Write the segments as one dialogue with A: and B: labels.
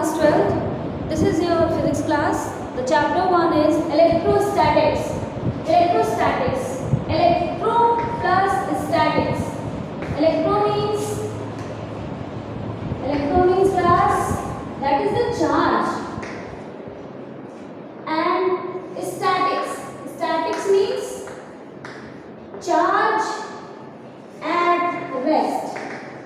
A: class 12th. This is your physics class. The chapter 1 is electrostatics. Electrostatics. Electro plus statics. Electro means class, that is the charge, and statics. Statics means charge at rest.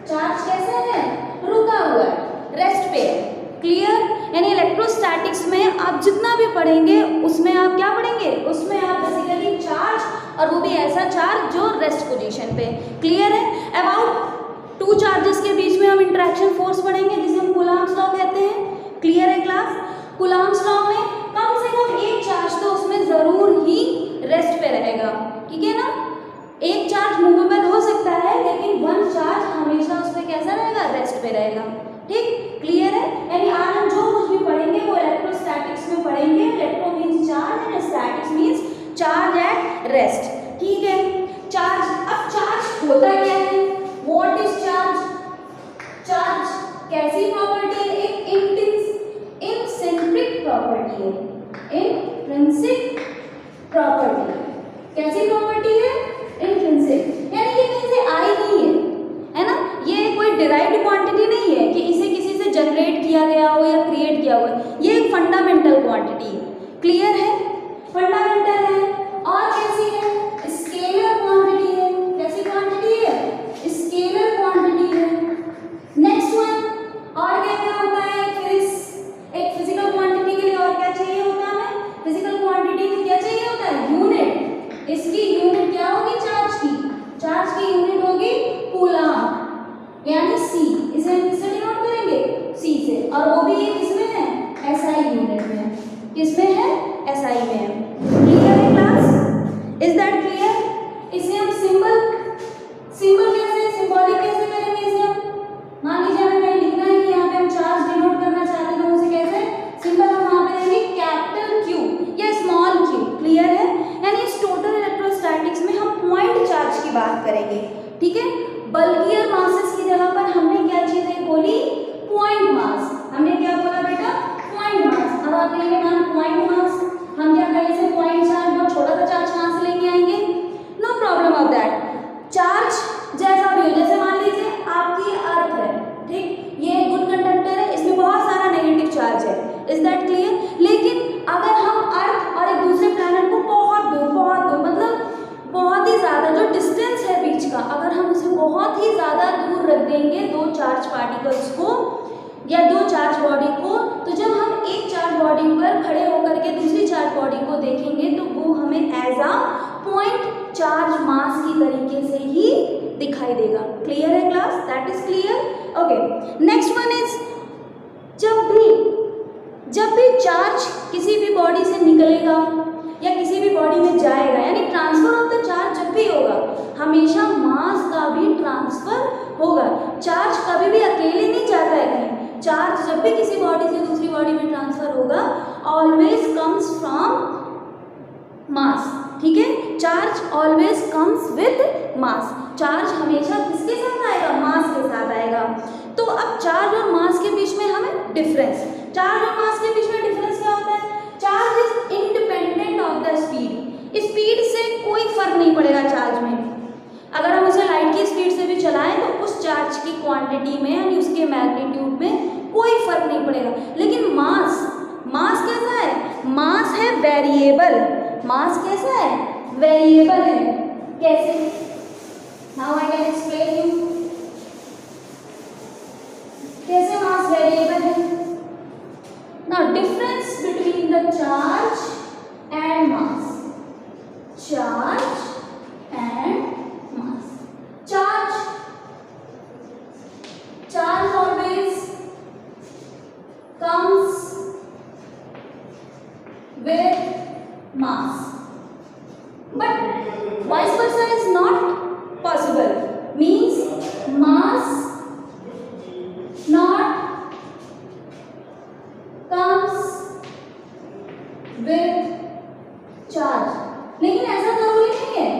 A: Charge कैसे है? रुका हुआ है, rest पे है. Clear? यानी electrostatics में आप जितना भी पढ़ेंगे उसमें आप क्या पढ़ेंगे? उसमें आप बेसिकली चार्ज, और वो भी ऐसा चार्ज जो रेस्ट पोजीशन पे. क्लियर है? अबाउट टू चार्जेस के बीच में हम इंटरेक्शन फोर्स पढ़ेंगे जिसे हम कूलम्ब्स लॉ कहते हैं. क्लियर है क्लास? कूलम्ब्स लॉ में कम से कम एक चार्ज तो उसमें जरूर ही रेस्ट पे रहेगा. ठीक है ना? एक चार्ज मूवेबल हो सकता है लेकिन वन चार्ज हमेशा उस पर कैसा रहेगा? रेस्ट पे रहेगा. ठीक? क्लियर है? यानी आज हम जो कुछ भी पढ़ेंगे वो इलेक्ट्रोस्टैटिक्स में पढ़ेंगे. Electro means charge and statics means charge at rest. ठीक है? चार्ज, अब चार्ज होता क्या है? What is charge? चार्ज कैसी प्रॉपर्टी है? एक इंट्रिंसिक प्रॉपर्टी है. इंट्रिंसिक प्रॉपर्टी कैसी प्रॉपर्टी है? इंट्रिंसिक, यानी ये कहीं से आई नहीं है ना? ये कोई डिराइव्ड क्वांटिटी नहीं है कि इसे किसी से जनरेट किया गया हो या क्रिएट किया हुआ. ये एक फंडामेंटल क्वांटिटी है. क्लियर है? फंडामेंटल है. और कैसी है? स्केलर क्वांटिटी है. कैसी क्वांटिटी है? स्केलर क्वांटिटी है. नेक्स्ट वन, और क्या क्या होता है? एक फिजिकल क्वांटिटी के लिए और क्या चाहिए होता है हमें? फिजिकल क्वांटिटी में क्या चाहिए होता है? यूनिट. इसकी यूनिट क्या होगी? चार्ज की. चार्ज की यूनिट होगी कूलम्ब, यानी सी. इसे हम किससे डिनोट करेंगे? सी से. और वो भी ये किसमें है? एसआई यूनिट में. किसमें है? एसआई में है. क्लियर है क्लास? Is that clear? इसे हम सिंबल कैसे, सिंबॉलिक कैसे करेंगे? इसे हम मान लीजिए हमें कहीं लिखना है कि यहाँ पे हम चार्ज डिनोट करना चाहते हैं तो उसे कैसे? सिंबल हम वहाँ पे देंगे कैपिटल क्यू या स्मॉल क्यू. क्लियर है? यानी इस टोटल इलेक्ट्रोस्टैटिक्स में हम पॉइंट चार्ज की बात करेंगे. ठीक है? बल्कियर मासेस की जगह पर हमने क्या चीजें बोली? Point mass. हमने क्या बोला बेटा? Point mass. अब आप कहेंगे मैम पॉइंट मास हम क्या करें? इसे पॉइंट चार्ज, बहुत छोटा सा चार्ज कहाँ से लेके आएंगे? No problem of that. Charge जैसा भी हो, जैसे मान लीजिए आपकी अर्थ है. ठीक? ये गुड कंडक्टर है, इसमें बहुत सारा नेगेटिव चार्ज है. Is that clear? लेकिन अगर हम अर्थ और एक दूसरे प्लैनेट को बहुत दूर मतलब बहुत ही ज़्यादा जो डिस्टेंस है बीच का, अगर हम उसे बहुत ही ज़्यादा दूर रख देंगे दो चार्ज पार्टिकल्स को या दो चार्ज बॉडी को, तो जब हम एक चार्ज बॉडी पर खड़े होकर के दूसरी चार्ज बॉडी को देखेंगे तो वो हमें एज अ पॉइंट चार्ज मास की तरीके से ही दिखाई देगा. क्लियर है class? That is clear. Okay, next one is जब भी चार्ज किसी भी बॉडी से निकलेगा या किसी भी बॉडी में जाएगा, यानी ट्रांसफर ऑफ द चार्ज जब भी होगा, हमेशा मास का भी ट्रांसफर होगा. चार्ज कभी भी अकेले नहीं जाता है कहीं. चार्ज जब भी किसी बॉडी से दूसरी बॉडी में ट्रांसफर होगा ऑलवेज कम्स फ्रॉम मास. ठीक है? Charge always comes with mass. Charge हमेशा किसके साथ आएगा? मास के साथ आएगा. तो अब चार्ज और मास के बीच में हमें डिफरेंस, चार्ज और मास के बीच में डिफरेंस क्या होता है? Charge is independent of the speed. Speed से कोई फर्क नहीं पड़ेगा चार्ज में. अगर हम उसे लाइट की स्पीड से भी चलाएं तो उस चार्ज की क्वांटिटी में यानी उसके मैग्नीट्यूड में कोई फर्क नहीं पड़ेगा. लेकिन मास कैसा है? मास है वेरिएबल. मास कैसा है? वेरिएबल है. कैसे? Now I can explain you. कैसे मास वेरिएबल है? Now difference between the charge and mass. Charge and mass. Charge always comes with mass. But vice versa is not possible. Means mass not comes with charge. लेकिन ऐसा जरूरी नहीं है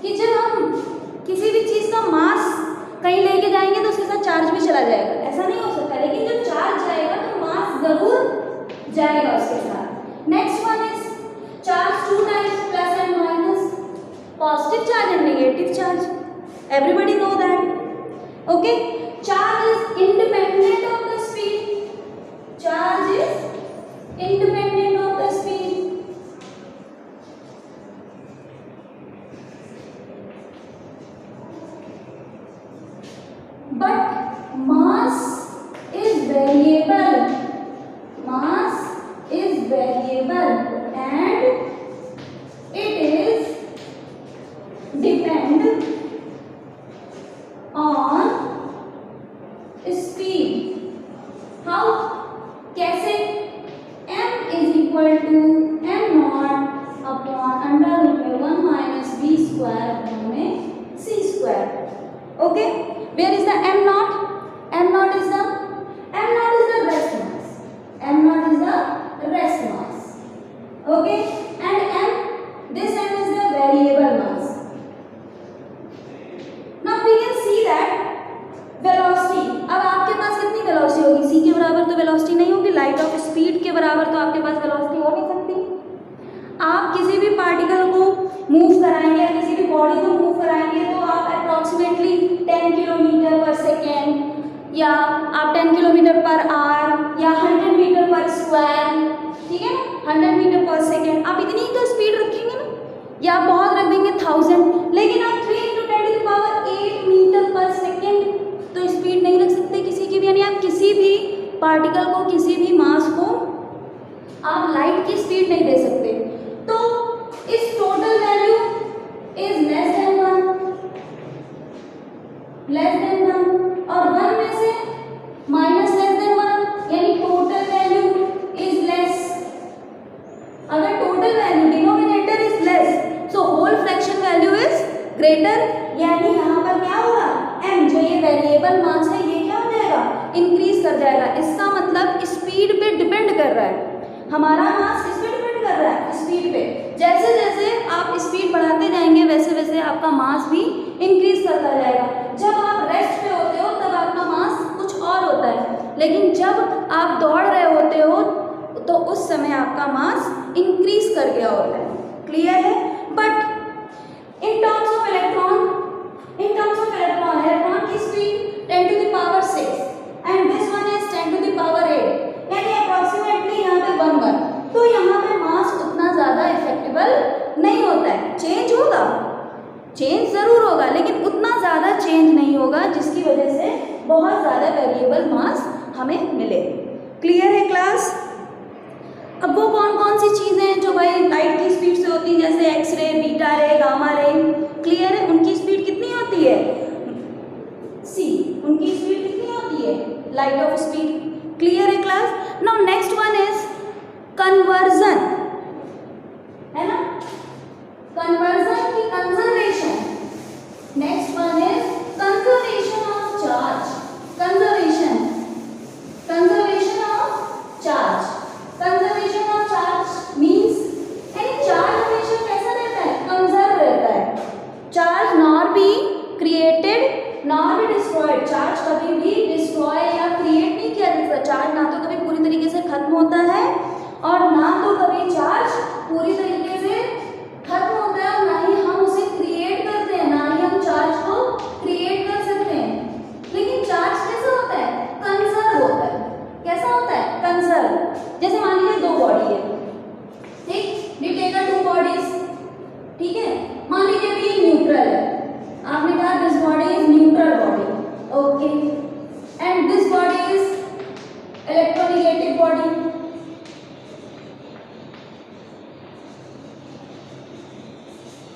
A: कि जब हम किसी भी चीज का मास कहीं लेके जाएंगे तो उसके साथ चार्ज भी चला जाएगा. ऐसा नहीं हो सकता. लेकिन जब चार्ज जाएगा तो मास जाएगा उसके साथ। Next one is charge 2 times plus and minus, positive charge and negative charge, everybody know that, okay? Charge is independent of the speed, charge is independent of the speed, but mass is variable, mass is variable and it is depend on speed. How? कैसे? m is equal to m naught upon under root में 1 minus b square upon में c square. Okay? Where is the m naught? M naught is the rest mass. M naught is the rest mass. Okay? And this m is the variable mass. Now we can see that velocity, अब आपके पास कितनी velocity होगी? c के बराबर तो velocity नहीं होगी, light of speed के बराबर तो आपके पास वेलोसिटी हो नहीं सकती। आप किसी भी पार्टिकल को मूव कराएंगे या किसी भी बॉडी को मूव कराएंगे तो आप अप्रॉक्सीमेटली 10 किलोमीटर पर सेकेंड या आप 10 किलोमीटर पर आवर या 100 मीटर पर स्क्वायर, ठीक है ना, 100 मीटर पर सेकेंड, आप इतनी तो स्पीड रखेंगे ना, या आप बहुत रख देंगे 1000, लेकिन आप 3 × 10⁸ मीटर पर सेकेंड तो स्पीड नहीं रख सकते किसी की भी। यानी आप किसी भी पार्टिकल को, किसी भी मास को आप लाइट की स्पीड नहीं दे सकते। तो इस total value is less than 1 और 1 में से माइनस लेस देन 1, यानी टोटल वैल्यू इज लेस। अगर total value denominator is less so whole fraction value is greater, यानी यहाँ पर क्या होगा, m जो ये वेरिएबल मास है ये क्या हो जाएगा, इंक्रीज कर जाएगा। इसका मतलब स्पीड पे डिपेंड कर रहा है, हमारा मास किस पे डिपेंड कर रहा है, स्पीड पे। जैसे जैसे आप स्पीड बढ़ाते जाएंगे वैसे वैसे आपका मास भी इंक्रीज करता जाएगा। जब आप रेस्ट पे होते हो तब आपका मास कुछ और होता है, लेकिन जब आप दौड़ रहे होते हो तो उस समय आपका मास इंक्रीज कर गया होता है। क्लियर है? But in terms of electron की speed 10⁶ and this one is 10⁸, यानी अप्रॉक्सीमेटली यहाँ पे 1 तो यहाँ पे मास उतना ज़्यादा इफेक्टिबल नहीं होता है। चेंज होगा, चेंज ज़रूर होगा, लेकिन उतना ज़्यादा चेंज नहीं होगा जिसकी वजह से बहुत ज़्यादा वेरिएबल मास हमें मिले। क्लियर है क्लास? अब वो कौन कौन सी चीज़ें हैं जो भाई लाइट की स्पीड से होती हैं, जैसे एक्सरे, बीटा रे, गामा रे, क्लियर है? उनकी स्पीड कितनी होती है, c, उनकी स्पीड कितनी होती है, लाइट ऑफ स्पीड। क्लियर है class? Now next one is conversion, है ना, कन्वर्जन की conservation. Next one is conservation of charge, conservation of charge. Conservation of charge means यानी चार्ज हमेशा कैसा रहता है, कंजर्व रहता है। Charge nor be created nor be destroyed, charge कभी भी डिस्ट्रॉय या क्रिएट नहीं किया जा सकता। चार्ज ना तो कभी पूरी तरीके से खत्म होता है और ना तो कभी चार्ज पूरी तरीके से खत्म होता है, और ना ही हम उसे क्रिएट करते हैं, ना ही हम चार्ज को क्रिएट कर सकते हैं। लेकिन चार्ज कैसा होता है, कंजर्व होता है। कैसा होता है, कंजर्व। जैसे मान लीजिए 2 बॉडी है, ठीक, वी टेक 2 बॉडीज, ठीक है, मान लीजिए भी न्यूट्रल है, आपने कहा this body is neutral body, okay, and this body is electronegative body,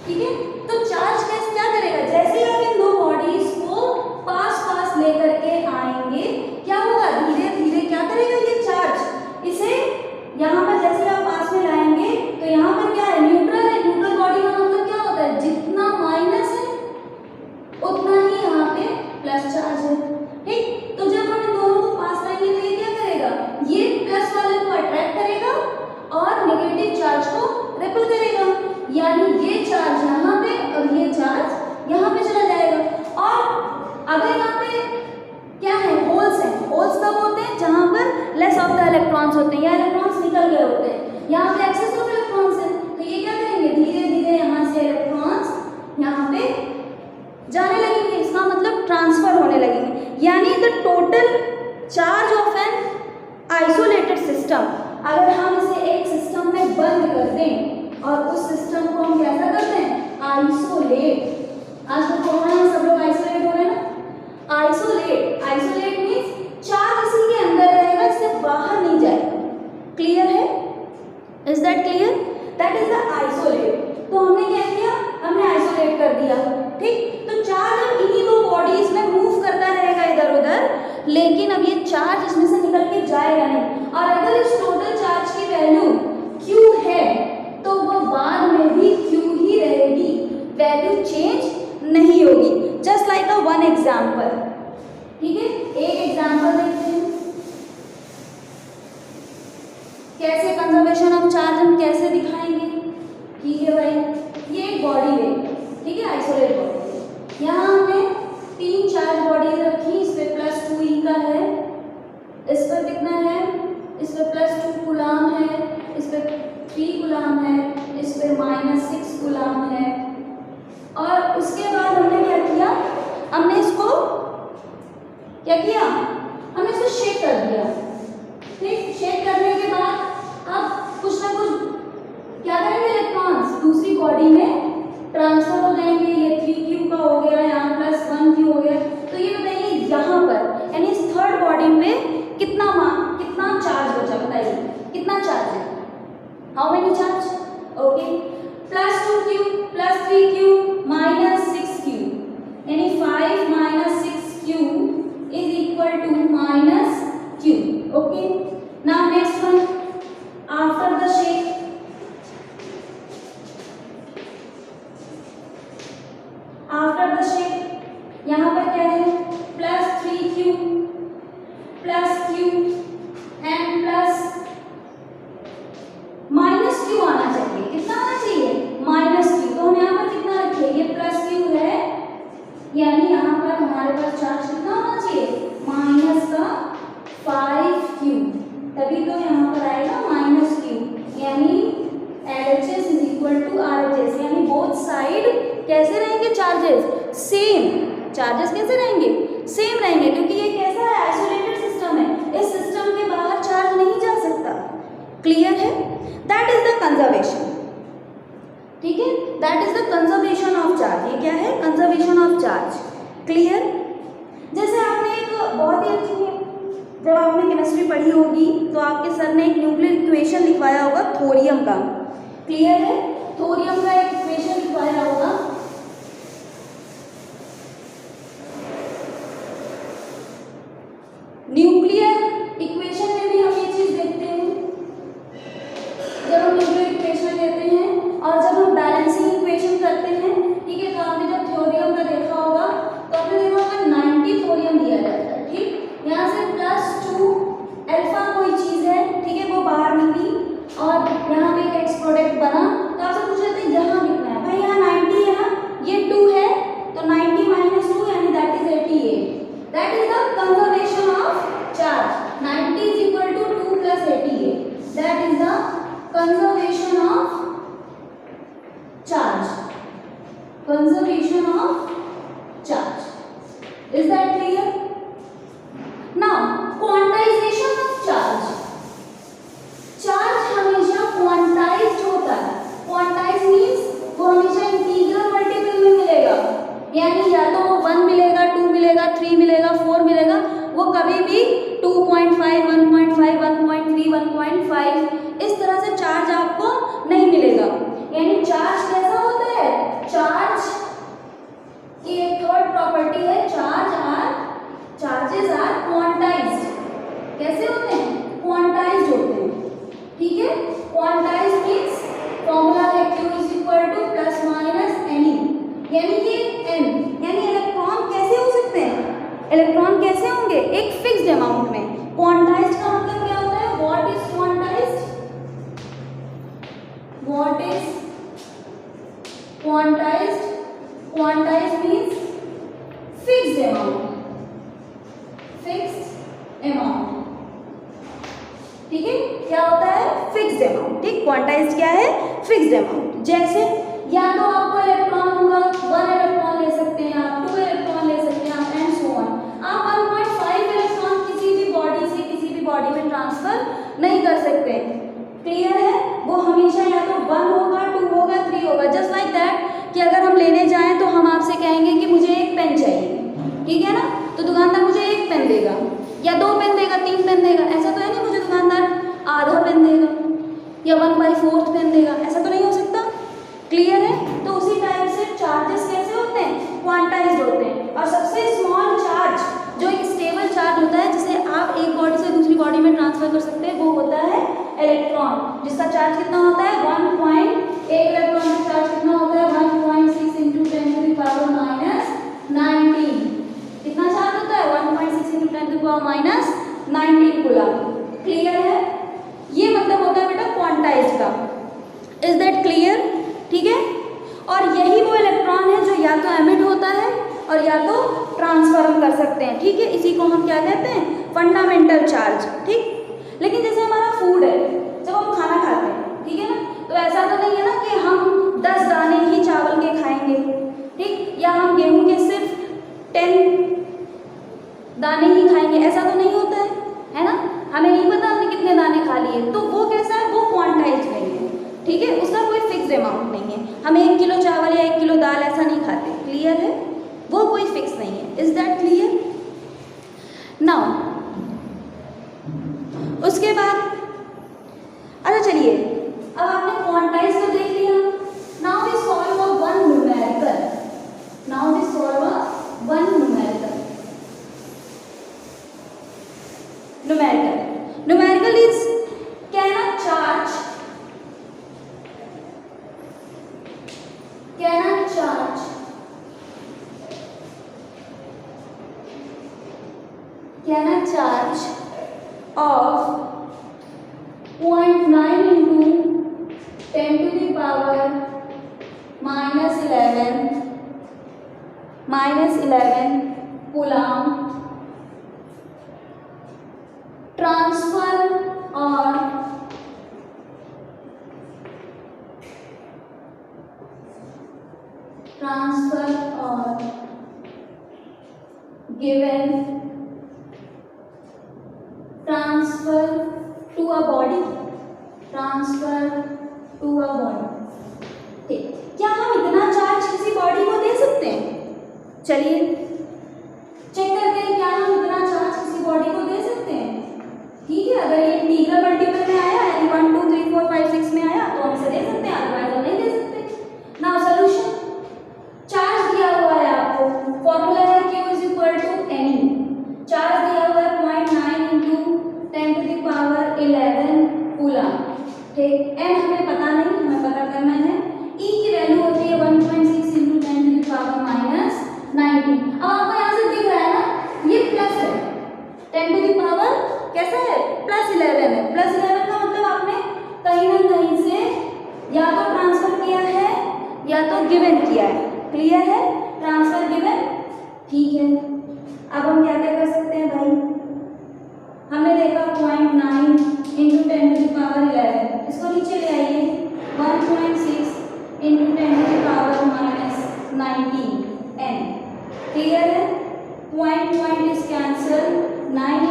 A: ठीक है। तो चार्ज क्या करेगा, जैसे ही आप इन 2 बॉडीज को पास लेकर के आएंगे, क्या होगा, धीरे धीरे क्या करेगा ये चार्ज, इसे यहाँ पर जैसे आप पास में लाएंगे तो यहाँ पर क्या है, न्यूट्रल है। न्यूट्रल बॉडी का मतलब क्या होता है, जितना माइनस है उतना ही यहाँ पे प्लस चार्ज है, ठीक। तो जब हम इन दोनों को पास लाएंगे तो ये क्या करेगा, ये प्लस वाले को अट्रैक्ट करेगा और नेगेटिव चार्ज को रिपेल करेगा, यानी ये चार्ज यहाँ पे और ये चार्ज यहाँ पे चला जाएगा। और अगर यहाँ पे क्या है, होल्स हैं, होल्स कब होते हैं, जहाँ पर लेस ऑफ द इलेक्ट्रॉन्स होते हैं या इलेक्ट्रॉन्स निकल गए होते हैं, यहाँ पे एक्सेस ऑफ इलेक्ट्रॉन्स है, तो ये क्या करेंगे, धीरे धीरे यहाँ से इलेक्ट्रॉन्स यहाँ पे जाने लगेंगे, इसका मतलब ट्रांसफर होने लगेंगे। यानी the total charge of an isolated system, अगर हम इसे एक सिस्टम में बंद कर दें और उस सिस्टम को हम कैसा करते हैं, आइसोलेट। आज तो कोरोना में सब लोग आइसोलेट हो रहे हैं ना, आइसोलेट, आइसोलेट मीन्स चार्ज इसी के अंदर रहेगा, इससे बाहर नहीं जाएगा। क्लियर है? Is that clear? That is the isolate. तो हमने क्या किया, हमने आइसोलेट कर दिया, ठीक। तो चार्ज इन्हीं दो बॉडीज में मूव करता रहेगा इधर उधर, लेकिन अब ये चार्ज इसमें से निकल के जाएगा नहीं। और अगर इस टोटल चार्ज की वैल्यू Q है तो वो बाद में भी Q ही रहेगी, वैल्यू चेंज नहीं होगी। Just like a one example, ठीक है। एक एग्जाम्पल देखते हैं कैसे कंजर्वेशन ऑफ चार्ज हम कैसे दिखाएंगे। ठीक है भाई, ये एक बॉडी है, ठीक है, आइसोलेट बॉडी। यहाँ हमने 3 चार्ज बॉडीज रखी, इस पे +2e का है, इस पर कितना है, इस पे +2 कूलाम है, इस पे 3 कूलाम है, इस पे -6 कूलाम है। और उसके बाद हमने क्या किया, हमने इसको क्या किया, हमने इसको शेक कर दिया, ठीक। शेक करने के बाद अब कुछ ना कुछ क्या करेंगे, इलेक्ट्रॉन्स दूसरी बॉडी में ट्रांसफर हो जाएंगे। ये 3q का हो गया, यहाँ +1q हो गया। तो ये बताइए यहाँ पर यानी इस थर्ड बॉडी में कितना चार्ज बचा, बताइए कितना चार्ज है, how many charge, okay. +2q +3q -6q, यानी 5 - 6q is equal to -q, okay. Now next one, after the shake, after the shake यहाँ पर क्या है, +3q +q एंड -q आना चाहिए, कितना आना चाहिए, -q। तो हम यहाँ पर कितना रखें, ये +q है, यानी यहाँ पर हमारे पास चार्ज कितना होना चाहिए, -5q, तभी तो यहाँ पर आएगा -q, यानी LHS is equal to RHS, यानी बोथ साइड कैसे रहेंगे चार्जेस, सेम। चार्जेस कैसे रहेंगे, सेम रहेंगे, क्योंकि ये कैसा है, आइसोलेटेड सिस्टम है, इस सिस्टम के बाहर चार्ज नहीं जा सकता। क्लियर है? दैट इज द कंजर्वेशन, ठीक है, that is the conservation of charge. ये क्या है, कंजर्वेशन ऑफ चार्ज। क्लियर? जैसे आपने एक बहुत ही अच्छी, जब आपने केमिस्ट्री पढ़ी होगी तो आपके सर ने एक न्यूक्लियर इक्वेशन लिखवाया होगा थोरियम का। क्लियर है? थोरियम का एक इक्वेशन लिखवाया होगा, न्यूक्लियर इक्वेशन में भी हम ये चीज देखते हैं। जब हम न्यूक्लियर इक्वेशन लेते हैं और जब हम बैलेंसिंग इक्वेशन करते हैं, ठीक है, तो आपने जब थोरियम का देखा होगा तो आपने देखा होगा 90 थोरियम दिया जाता है, ठीक। यहाँ से +2 अल्फा कोई चीज है, ठीक है, वो बाहर निकली और यहाँ पे एक एक्स प्रोडक्ट बना। तो आपसे पूछ लेते हैं यहाँ कितना है, भाई यहाँ 90 है ना, ये 2 है, तो 90 - 2 यानी that is 88। That is the conservation of charge. 90 is equal to 2 + 88. That is the conservation of charge. Conservation of charge. Is that clear? Now, quantization of charge. Charge हमेशा क्वांटाइज्ड होता है। क्वांटाइज मीन्स वो हमेशा integral multiple में मिलेगा, यानी या तो 1 मिलेगा, 2 मिलेगा, 3 मिलेगा, 4 मिलेगा, वो कभी भी 2.5, 1.5, 1.3, 1.5 इस तरह से चार्ज आपको नहीं मिलेगा। यानी चार्ज कैसा होता है, चार्ज की एक थर्ड प्रॉपर्टी है, चार्जेस आर क्वांटाइज्ड। कैसे होते हैं, क्वांटाइज्ड होते हैं, ठीक है। क्वांटाइज्ड मीन्स फॉर्मूला है Q is equal to ±ne, यानी ये n, यानी इलेक्ट्रॉन कैसे हो सकते हैं, इलेक्ट्रॉन कैसे होंगे, एक फिक्स्ड अमाउंट में। क्वांटाइज्ड का मतलब क्या होता है, what is quantized, what is quantized, quantized means fixed amount, fixed amount, ठीक है। क्या होता है, फिक्स्ड अमाउंट, ठीक। क्वांटाइज्ड क्या है, फिक्स्ड अमाउंट। जैसे या तो आपको इलेक्ट्रॉन होगा 1 इलेक्ट्रॉन ले सकते हैं आप, 2 इलेक्ट्रॉन ले सकते हैं आप, एंड सो ऑन। आप 1.5 इलेक्ट्रॉन किसी भी बॉडी से किसी भी बॉडी में ट्रांसफर नहीं कर सकते। क्लियर है, वो हमेशा या तो 1 होगा, 2 होगा, 3 होगा। जस्ट लाइक दैट कि अगर हम लेने जाएं तो हम आपसे कहेंगे कि मुझे एक पेन चाहिए, ठीक है ना, तो दुकानदार मुझे एक पेन देगा या 2 पेन देगा, 3 पेन देगा। ऐसा तो है नहीं मुझे दुकानदार आधा पेन देगा या 1/4 पेन देगा, ऐसा तो नहीं हो सकता। क्लियर है, तो उसी टाइप से चार्जेस कैसे होते हैं, क्वांटाइज्ड होते हैं। और सबसे स्मॉल चार्ज जो एक स्टेबल चार्ज होता है जिसे आप एक बॉडी से दूसरी बॉडी में ट्रांसफर कर सकते हैं, वो होता है इलेक्ट्रॉन, जिसका चार्ज कितना होता है 1.1 इलेक्ट्रॉन का चार्ज कितना होता है 1.6 × 10⁻⁻19। कितना चार्ज होता है 1.6 × 10⁻⁻19 कूलम। क्लियर है, ये मतलब होता है बेटा क्वांटाइज्ड का। इज दैट क्लियर, ठीक है। और यही वो इलेक्ट्रॉन है जो या तो एमिट होता है और या तो ट्रांसफर हम कर सकते हैं, ठीक है। इसी को हम क्या कहते हैं, फंडामेंटल चार्ज, ठीक। लेकिन जैसे हमारा फूड है, जब हम खाना खाते हैं, ठीक है ना, तो ऐसा तो नहीं है ना कि हम 10 दाने ही चावल के खाएंगे, ठीक, या हम गेहूं के सिर्फ 10 दाने ही खाएंगे, ऐसा तो नहीं होता है ना। हमें नहीं पता हमने कितने दाने खा लिए, तो वो कैसा है, वो क्वांटाइज्ड नहीं है, ठीक है। उसका कोई फिक्स्ड अमाउंट नहीं है। हम 1 किलो चावल या 1 किलो दाल ऐसा नहीं खाते। क्लियर है, वो कोई फिक्स नहीं है। Is that clear. नाउ उसके बाद अच्छा चलिए, अब आपने क्वांटाइज तो देख लिया। Now we solve a one numerical. Now we solve a one numerical. Numerical is can a charge of 0.9 into 10⁻11 coulomb transfer or given transfer to a body, ठीक। क्या हम इतना चार्ज किसी बॉडी को दे सकते हैं? चलिए चेक करते हैं, क्या हम इतना चार्ज किसी बॉडी को दे सकते हैं? ठीक है, अगर ये इंटीग्रल मल्टीपल में आया, यानी 1 2 3 4 5 6 में आया तो हम इसे दे सकते हैं, अदरवाइज हम नहीं दे सकते। नाउ सॉल्यूशन, चार्ज दिया हुआ है आपको, फॉर्मूला है Q = NE। चार्ज दिया हुआ है 0.9 × 10⁻11 कूलम, ठीक। एन हमें पता नहीं, हमें पता करना है। E की वैल्यू होती है 1.6 × 10⁻⁻19। अब आपको यहाँ से दिख रहा है ना, ये प्लस है, 10 कैसा है +11 है। +11 का मतलब आपने कहीं ना कहीं से या तो ट्रांसफर किया है या तो गिवन किया है। क्लियर है, ट्रांसफर गिवन, ठीक है। अब हम क्या क्या कर सकते हैं भाई, हमने देखा 0.9 × 10⁻11, इसको नीचे ले आइए, 1.6 × 10⁻⁻19 n। क्लियर है, point is cancel, 9 ×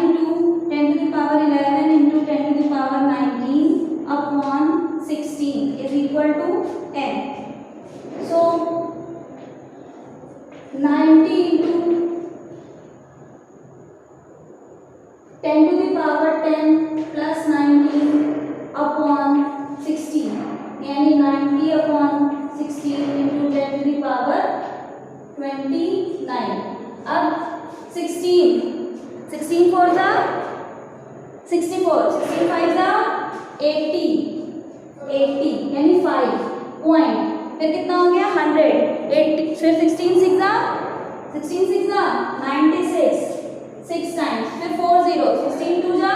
A: 10⁻11 × 10⁻19 upon 16 is equal to n. So 90 × 10⁻10 plus 19 upon 16, यानी 90/16 × 10⁻29। अब 16 4 जा 64, 16 5 जा 80 यानी 5 पॉइंट, फिर कितना हो गया 100, 80, फिर 16 6 जा 96, 6 टाइम्स, फिर 4 0, 16 2 जा,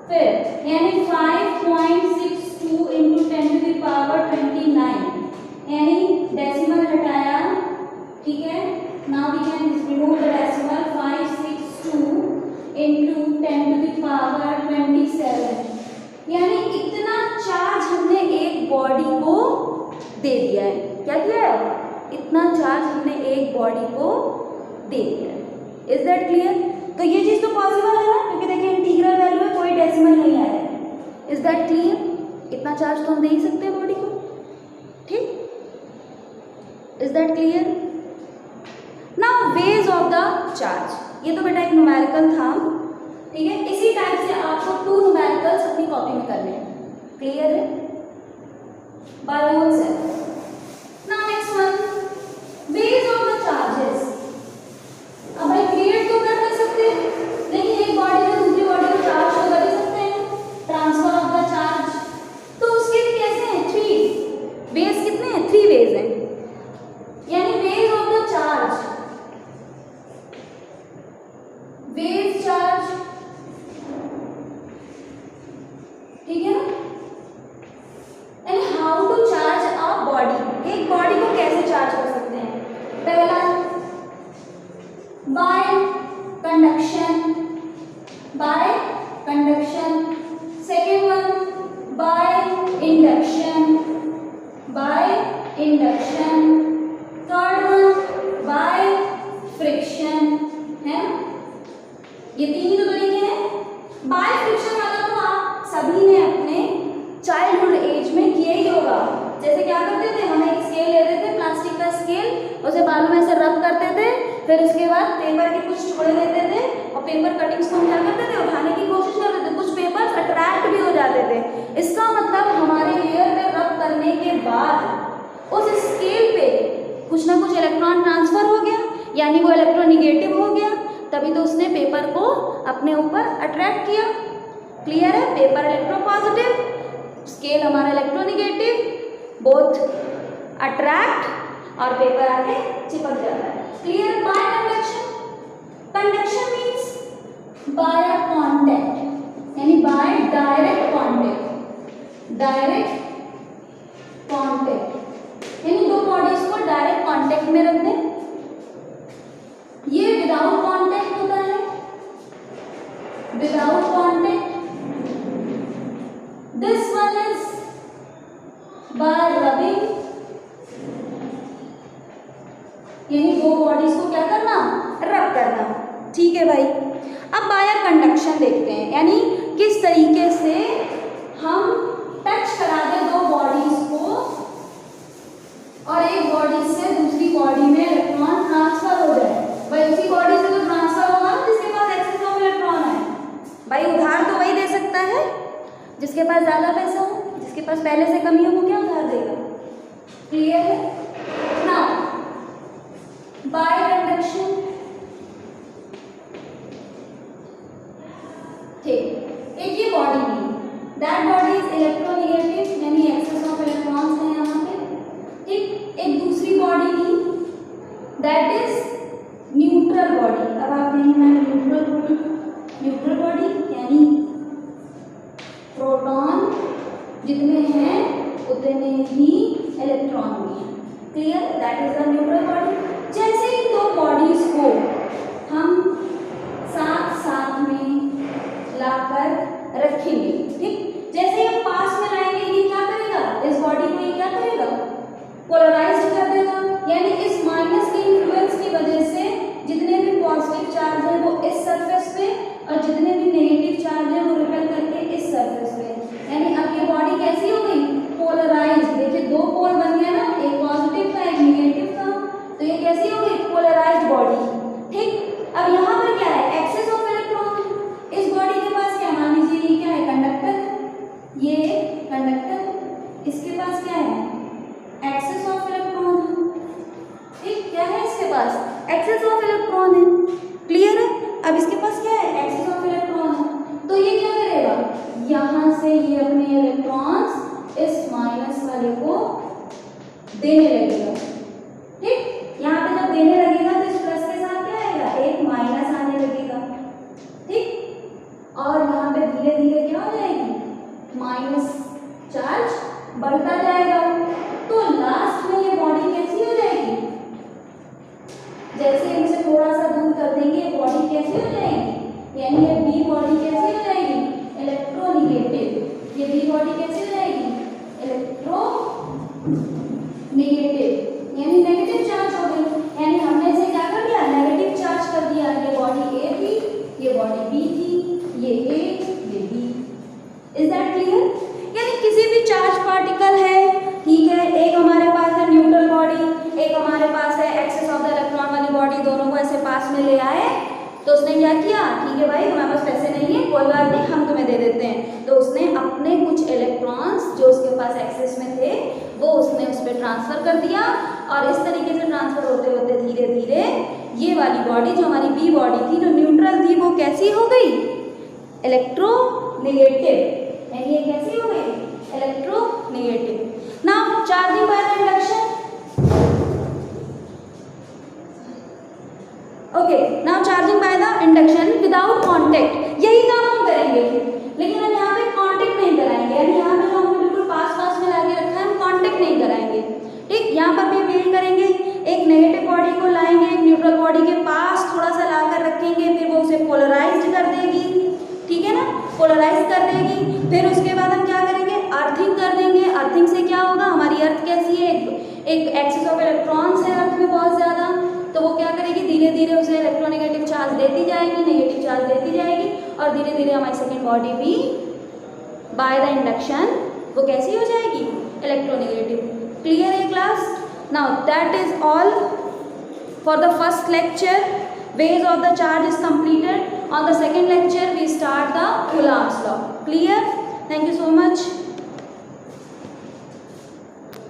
A: फिर यानी 5.62 × 10⁻29, यानी डेसिमल हटाया, ठीक है। Now we can remove the decimal, 562 × 10⁻27, यानी इतना एक बॉडी को दे दिया है। क्या किया है? इतना चार्ज हमने एक बॉडी को दे दिया है। Is that clear? तो ये चीज़ तो पॉसिबल है ना, क्योंकि देखिए इंटीग्रल वैल्यू है, कोई डेसिमल नहीं आया है। Is that clear? इतना चार्ज तो हम दे ही सकते हैं बॉडी को, ठीक? Is that clear? Now veg of the charge, ये तो बेटा एक न्यूमेरिकल था, ठीक है? इसी टाइप से आपको 2 न्यूमेरिकल्स अपनी कॉपी में करने हैं। क्लियर है? By own self. Now next one, veg of the charges. अब भाई क्रिएट तो कर नहीं सकते, लेकिन एक बॉडी से दूसरी बॉडी को चार्ज तो कर ही सकते हैं, ट्रांसफर ऑफ द चार्ज। तो उसके भी कैसे हैं? 3 वेज। कितने हैं? 3 वेज हैं। यानी ways of the charge, ways charge, ठीक है ना? And how to charge a body, एक बॉडी को कैसे चार्ज कर सकते हैं? पहला, by conduction, by conduction. Second one, by induction, by induction. Third one, by friction, है? ये 3 ही तो तरीके हैं। बाय फ्रिक्शन वाला तो आप सभी ने अपने चाइल्डहुड एज में किया ही होगा। जैसे क्या करते थे, हम एक स्केल लेते थे, प्लास्टिक का स्केल, उसे बालों में से रब करते थे, फिर उसके बाद पेपर के कुछ टुकड़े लेते थे और पेपर कटिंग्स को हम क्या करते थे, उठाने की कोशिश करते थे। कुछ पेपर्स अट्रैक्ट भी हो जाते थे। इसका मतलब हमारे हेयर पे रब करने के बाद उस स्केल पे कुछ ना कुछ इलेक्ट्रॉन ट्रांसफर हो गया, यानी वो इलेक्ट्रोनिगेटिव हो गया, तभी तो उसने पेपर को अपने ऊपर अट्रैक्ट किया। क्लियर है? पेपर इलेक्ट्रोपॉजिटिव, स्केल हमारा इलेक्ट्रोनिगेटिव, बोथ अट्रैक्ट और पेपर आके चिपक जाता है। Clear? By conduction, conduction means by a contact, यानी by direct contact, direct contact, यानी 2 बॉडीज को डायरेक्ट कांटेक्ट में रख दें। ये विदाउट कांटेक्ट होता है, without contact. This one is by rubbing, यानी 2 बॉडीज को क्या करना? रब करना। ठीक है भाई। अब बाय कंडक्शन देखते हैं, यानी किस तरीके से हम टच करा दें 2 बॉडीज को और एक बॉडी से दूसरी बॉडी में इलेक्ट्रॉन ट्रांसफर हो जाए। भाई उसी बॉडी से तो ट्रांसफर होगा जिसके पास एक्सेस ऑफ इलेक्ट्रॉन है। भाई उधार तो वही दे सकता है जिसके पास ज्यादा पैसा हो, जिसके पास पहले से कमी हो वो क्या उधार देगा। क्लियर है? नाउ बाय कंडक्शन, ठीक, एक ये बॉडी ली, दैट बॉडी इज इलेक्ट्रोनिगेटिव, यानी एक्सेस ऑफ इलेक्ट्रॉन्स है यहाँ पे, ठीक। एक दूसरी बॉडी ली, दैट इज न्यूट्रल बॉडी। अब आप कहेंगे ma'am neutral body, neutral body यानी प्रोटॉन जितने हैं उतने ही इलेक्ट्रॉन भी हैं। Clear? That is the neutral body. जैसे इन 2 बॉडीज को हम साथ साथ में लाकर रखेंगे, ठीक, जैसे हम पास में लाएंगे, ये क्या करेगा? इस बॉडी को ये क्या करेगा? पोलराइज कर देगा, यानी इस माइनस के इन्फ्लुएंस की वजह से जितने भी पॉजिटिव चार्ज है वो इस सरफेस पे और जितने भी नेगेटिव चार्ज है वो रिपेल करके इस सरफेस पे, यानी अब ये बॉडी कैसी हो गई? पोलराइज। देखिए 2 पोल बन गया ना, एक पॉजिटिव था एक नेगेटिव था, तो ये कैसी हो गई? पोलराइज्ड बॉडी, ठीक। अब यहाँ पर क्या है? Excess of electron. इस बॉडी के पास क्या, मान लीजिए ये क्या है? कंडक्टर, ये कंडक्टर, इसके पास क्या है? एक्सेस ऑफ इलेक्ट्रॉन, ठीक, क्या है इसके पास? एक्सेस ऑफ इलेक्ट्रॉन है। क्लियर है? अब इसके पास क्या है? एक्सेस ऑफ इलेक्ट्रॉन है, तो ये क्या करेगा? यहाँ से ये अपने इलेक्ट्रॉन्स इस माइनस वाले को देने लगेगा, ठीक। यहाँ पे जब देने लगेगा तो इस प्लस के साथ क्या आएगा? एक माइनस आने लगेगा, ठीक। और यहाँ पे धीरे धीरे क्या हो जाएगी? माइनस चार्ज बढ़ता जाएगा, तो लास्ट में ये बॉडी कैसी हो जाएगी? जैसे इनसे थोड़ा सा दूर कर देंगे बॉडी कैसी हो जाएगी? यानी ये बी बॉडी कैसी हो जाएगी? इलेक्ट्रोनिगेटिव। ये बी बॉडी कैसी हो जाएगी? इलेक्ट्रो में ले आए तो उसने क्या किया, ठीक है भाई तुम्हारे पास पैसे नहीं है, कोई बात नहीं हम तुम्हें दे देते हैं। तो उसने अपने कुछ इलेक्ट्रॉन्स जो उसके पास एक्सेस में थे वो उसने उस पर ट्रांसफ़र कर दिया, और इस तरीके से ट्रांसफ़र होते होते धीरे धीरे ये वाली बॉडी जो हमारी बी बॉडी थी जो न्यूट्रल थी वो कैसी हो गई, इलेक्ट्रोनेगेटिव। यानी ये कैसी हो गई, electronegative. Now charging by the induction, okay now charging by the induction without contact, यही काम हम करेंगे, लेकिन हम यहाँ पे कांटेक्ट नहीं कराएंगे। यानी यहाँ पे जो हमने बिल्कुल पास पास में लाके रखा है हम कांटेक्ट नहीं कराएंगे, ठीक। यहाँ पर भी हम यही करेंगे, एक नेगेटिव बॉडी को लाएंगे एक न्यूट्रल बॉडी के पास थोड़ा सा लाकर रखेंगे, फिर वो उसे पोलराइज्ड कर देगी, ठीक है ना, पोलराइज कर देगी। फिर उसके बाद हम क्या करेंगे, अर्थिंग कर देंगे। अर्थिंग से क्या होगा, हमारी अर्थ कैसी है, एक एक्सिस ऑफ इलेक्ट्रॉन्स है अर्थ में बहुत ज़्यादा, तो वो क्या करेगी, धीरे धीरे उसे इलेक्ट्रोनेगेटिव चार्ज देती जाएगी, नेगेटिव चार्ज देती जाएगी, और धीरे धीरे हमारी सेकेंड बॉडी भी बाय द इंडक्शन वो कैसी हो जाएगी, इलेक्ट्रोनेगेटिव। क्लियर है class? Now that is all for the first lecture, ways of the charge is completed. On the second lecture we start the Coulomb's law. Clear? Thank you so much.